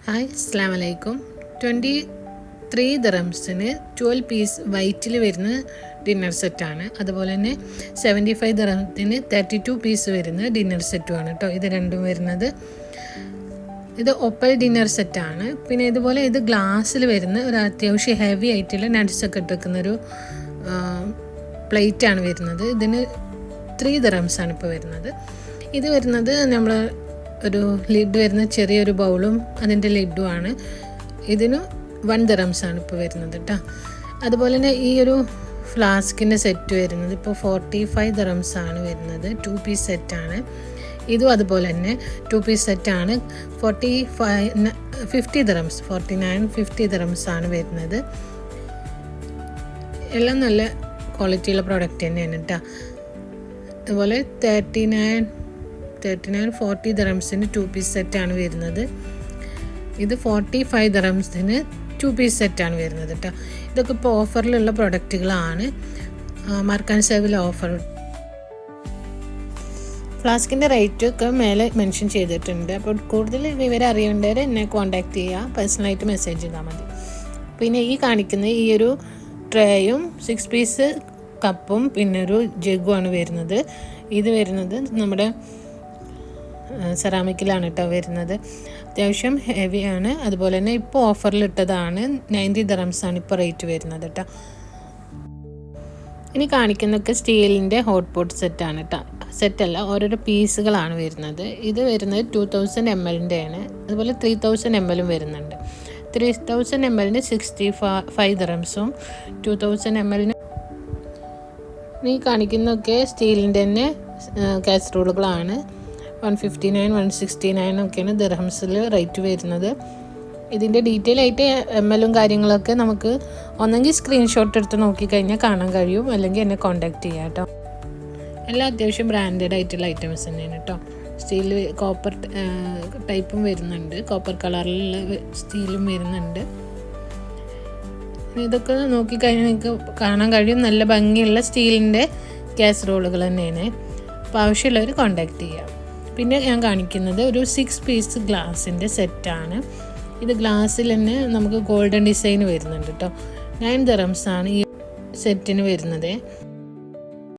Hi അസ്സലാമു അലൈക്കും. 23 ദിറംസിന് 12 piece വൈറ്റിൽ വരുന്ന ഡിന്നർ സെറ്റാണ്. അതുപോലെ തന്നെ 75 ദിറംസിന് 32 പീസ് വരുന്ന ഡിന്നർ സെറ്റുമാണ് കേട്ടോ. ഇത് രണ്ടും വരുന്നത്. ഇത് ഒപ്പൽ ഡിന്നർ സെറ്റാണ്. പിന്നെ ഇതുപോലെ ഇത് ഗ്ലാസ്സിൽ വരുന്ന ഒരു അത്യാവശ്യം ഹെവി ആയിട്ടുള്ള നട്ട്സൊക്കെ ഇട്ടിരിക്കുന്നൊരു പ്ലേറ്റാണ് വരുന്നത്. ഇതിന് 3 ദിറംസാണ് ഇപ്പോൾ വരുന്നത്. ഇത് വരുന്നത് നമ്മൾ ഒരു ലിഡ് വരുന്ന ചെറിയൊരു ബൗളും അതിൻ്റെ ലിഡുമാണ്. ഇതിന് 1 ദിറംസാണ് ഇപ്പോൾ വരുന്നത് കേട്ടോ. അതുപോലെ തന്നെ ഈ ഒരു ഫ്ലാസ്കിൻ്റെ സെറ്റ് വരുന്നത് ഇപ്പോൾ 45 ദിറംസാണ് വരുന്നത്. 2 പീസ് സെറ്റാണ്. ഇതും അതുപോലെ തന്നെ 2 പീസ് സെറ്റാണ്. 50 ദിറംസ് 50 ദിറംസാണ് വരുന്നത്. എല്ലാം നല്ല ക്വാളിറ്റിയുള്ള പ്രോഡക്റ്റ് തന്നെയാണ് കേട്ടോ. അതുപോലെ 40 ദിറംസിന് 2 പീസ് സെറ്റാണ് വരുന്നത്. ഇത് 45 ദിറംസിന് 2 പീസ് സെറ്റാണ് വരുന്നത് കേട്ടോ. ഇതൊക്കെ ഇപ്പോൾ ഓഫറിലുള്ള പ്രൊഡക്റ്റുകളാണ്. മാർക്ക് ആൻഡ് സേവിലെ ഓഫർ. ഫ്ലാസ്കിൻ്റെ റേറ്റ് ഒക്കെ മേലെ മെൻഷൻ ചെയ്തിട്ടുണ്ട്. അപ്പോൾ കൂടുതൽ വിവരം അറിയേണ്ടവർ എന്നെ കോൺടാക്റ്റ് ചെയ്യുക. പേഴ്സണലായിട്ട് മെസ്സേജ് ചെയ്താൽ മതി. പിന്നെ ഈ കാണിക്കുന്ന ഈ ഒരു ട്രേയും 6 പീസ് കപ്പും പിന്നെ ഒരു ജഗ്ഗുമാണ് വരുന്നത്. ഇത് വരുന്നത് നമ്മുടെ സെറാമിക്കിലാണ് കേട്ടോ വരുന്നത്. അത്യാവശ്യം ഹെവിയാണ്. അതുപോലെ തന്നെ ഇപ്പോൾ ഓഫറിലിട്ടതാണ്. 90 ദിറംസാണ് ഇപ്പോൾ റേറ്റ് വരുന്നത് കേട്ടോ. ഇനി കാണിക്കുന്നതൊക്കെ സ്റ്റീലിൻ്റെ ഹോട്ട് പോട്ട് സെറ്റാണ് കേട്ടോ. സെറ്റല്ല, ഓരോരോ പീസുകളാണ് വരുന്നത്. ഇത് വരുന്നത് 2000 ml ആണ്. അതുപോലെ 3000 ml വരുന്നുണ്ട്. 3000 ml 65 ദിറംസും 2000 ml ഈ കാണിക്കുന്നതൊക്കെ സ്റ്റീലിൻ്റെ തന്നെ കാസറോളുകളാണ്. 159 169 ഒക്കെയാണ് ദിർഹംസിൽ റേറ്റ് വരുന്നത്. ഇതിൻ്റെ ഡീറ്റെയിൽ ആയിട്ട് ML കാര്യങ്ങളൊക്കെ നമുക്ക് ഒന്നെങ്കിൽ സ്ക്രീൻഷോട്ട് എടുത്ത് നോക്കിക്കഴിഞ്ഞാൽ കാണാൻ കഴിയും, അല്ലെങ്കിൽ എന്നെ കോൺടാക്റ്റ് ചെയ്യാം കേട്ടോ. എല്ലാം അത്യാവശ്യം ബ്രാൻഡഡ് ആയിട്ടുള്ള ഐറ്റംസ് തന്നെയാണ് കേട്ടോ. സ്റ്റീൽ കോപ്പർ ടൈപ്പും വരുന്നുണ്ട്, കോപ്പർ കളറിലുള്ള സ്റ്റീലും വരുന്നുണ്ട്. ഇതൊക്കെ നോക്കിക്കഴിഞ്ഞാൽ നിങ്ങൾക്ക് കാണാൻ കഴിയും. നല്ല ഭംഗിയുള്ള സ്റ്റീലിൻ്റെ കാസറോളുകൾ തന്നെയാണ്. അപ്പോൾ ആവശ്യമുള്ളവർ കോൺടാക്റ്റ് ചെയ്യാം. പിന്നെ ഞാൻ കാണിക്കുന്നത് ഒരു 6 പീസ് ഗ്ലാസിൻ്റെ സെറ്റാണ്. ഇത് ഗ്ലാസ്സിൽ തന്നെ നമുക്ക് ഗോൾഡൻ ഡിസൈൻ വരുന്നുണ്ട് കേട്ടോ. 9 ദിറംസാണ് ഈ സെറ്റിന് വരുന്നത്.